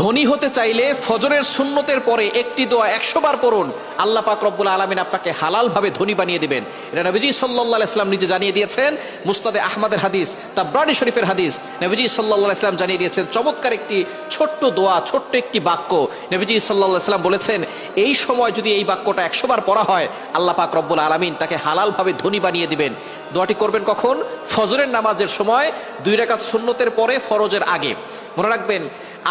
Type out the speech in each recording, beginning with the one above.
ধনী হতে চাইলে ফজরের সুন্নতের পরে একটি দোয়া 100 বার পড়ুন, আল্লাহ পাক রব্বুল আলামিন আপনাকে হালাল ভাবে ধনী বানিয়ে দিবেন। এটা নবীজি সাল্লাল্লাহু আলাইহি ওয়াসাল্লাম নিজে জানিয়ে দিয়েছেন। মুসনাদে আহমদের হাদিস, তাবরানী শরীফের হাদিস, নবীজি সাল্লাল্লাহু আলাইহি ওয়াসাল্লাম জানিয়ে দিয়েছেন চমৎকার একটি ছোট্ট দোয়া, ছোট্ট একটি বাক্য। নবীজি সাল্লাল্লাহু আলাইহি ওয়াসাল্লাম বলেছেন এই সময় যদি এই বাক্যটা 100 বার পড়া হয়, আল্লাহ পাক রব্বুল আলামিন তাকে হালাল ভাবে ধনী বানিয়ে দিবেন। দোয়াটি করবেন কখন? ফজরের নামাজের সময়, 2 রাকাত সুন্নতের পরে, ফরজের আগে। মনে রাখবেন,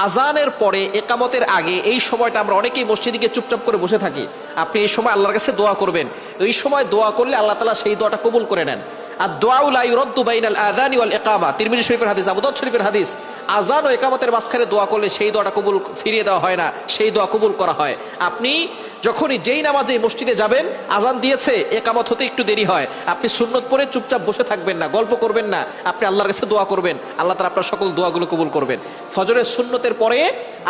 আজানের পরে, একামতের আগে এই সময়টা আমরা অনেকেই মসজিদে গিয়ে চুপচাপ করে বসে থাকি। আপনি এই সময় আল্লাহর কাছে দোয়া করবেন। তো এই সময় দোয়া করলে আল্লাহ তাআলা সেই দোয়াটা কবুল করে নেন। আর দোয়া লা ইউরাদ্দু বাইনাল আযানি ওয়াল ইকামা, তিরমিজি শরীফের হাদিস, আবু দাউদ শরীফের হাদিস। আজান ও ইকামতের মাঝখানে দোয়া করলে সেই দোয়াটা কবুল ফিরিয়ে দেওয়া হয় না, সেই দোয়া কবুল করা হয়। আপনি যখনই যেই নামাজে মসজিদে যাবেন, আজান দিয়েছে, একামত হতে একটু দেরি হয়, আপনি সুন্নত পড়ে চুপচাপ বসে থাকবেন না, গল্প করবেন না, আপনি আল্লাহর কাছে দোয়া করবেন। আল্লাহ তাআলা আপনার সকল দোয়াগুলো কবুল করবেন। ফজরের সুন্নতের পরে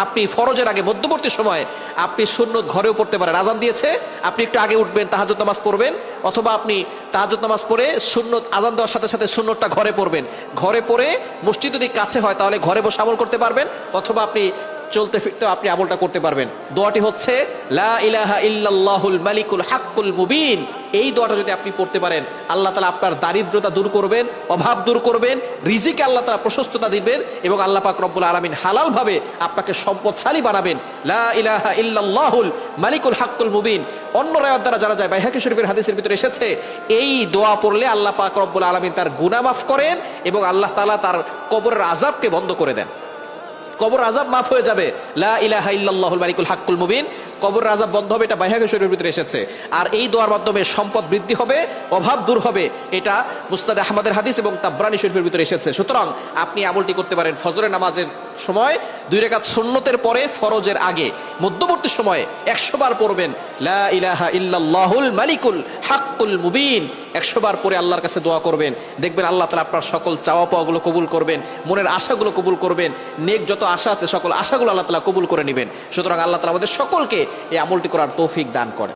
আপনি ফরজের আগে মধ্যবর্তী সময়ে আপনি সুন্নত ঘরেও পড়তে পারেন। আজান দিয়েছে, আপনি একটু আগে উঠবেন, তাহাজ্জুদ নামাজ পড়বেন, অথবা আপনি তাহাজ্জুদ নামাজ পড়ে সুন্নত আজান দেওয়ার সাথে সাথে সুন্নতটা ঘরে পড়বেন। ঘরে পড়ে মসজিদ যদি কাছে হয় তাহলে ঘরে বসে আমল করতে পারবেন, অথবা আপনি চলতে ফিরতে আপনি আমলটা করতে পারবেন। দোয়াটি হচ্ছে লা ইলাহা ইল্লাল্লাহুল মালিকুল হাক্কুল মুবিন। এই দোয়াটা যদি আপনি পড়তে পারেন, আল্লাহ তাআলা আপনার দারিদ্রতা দূর করবেন, অভাব দূর করবেন, রিজিকে আল্লাহ তাআলা প্রশস্ততা দিবেন, এবং আল্লাহ পাক রব্বুল আলামিন হালাল ভাবে আপনাকে সম্পদশালী বানাবেন। লা ইলাহা ইল্লাল্লাহুল মালিকুল হাক্কুল মুবিন। অন্য রাওয়াত দ্বারা জানা যায়, বাইহাকী শরীফের হাদিসের ভিতরে এসেছে, এই দোয়া পড়লে আল্লাহ পাক রব্বুল আলামিন তার গুনাহ মাফ করেন এবং আল্লাহ তাআলা তার কবরের আযাবকে বন্ধ করে দেন। কবর আযাব মাফ হয়ে যাবে। লা ইলাহা ইল্লাল্লাহুল মালিকুল হাক্কুল মুবিন, কবর আযাব বন্ধ হবে। এটা বাইহাকী শরীফের ভিতরে এসেছে। আর এই দোয়ার মাধ্যমে সম্পদ বৃদ্ধি হবে, অভাব দূর হবে। এটা মুসনাদে আহমদের হাদিস এবং তাবরানী শরীফের ভিতরে এসেছে। সুতরাং আপনি আমলটি করতে পারেন ফজরের নামাজের সময়, 2 রাকাত সুন্নতের পরে, ফরজের আগে, মধ্যবর্তী সময়ে 100 বার পড়বেন লা ইলাহা ইল্লাল্লাহুল মালিকুল হাক্কুল মুবিন। 100 বার পরে আল্লাহর কাছে দোয়া করবেন, দেখবেন আল্লাহ তাআলা আপনার সকল চাওয়া পাওয়াগুলো কবুল করবেন, মনের আশাগুলো কবুল করবেন, নেক যত আশা আছে সকল আশাগুলো আল্লাহ তাআলা কবুল করে নেবেন। সুতরাং আল্লাহ তাআলা আমাদের সকলকে এই আমলটি করার তৌফিক দান করেন।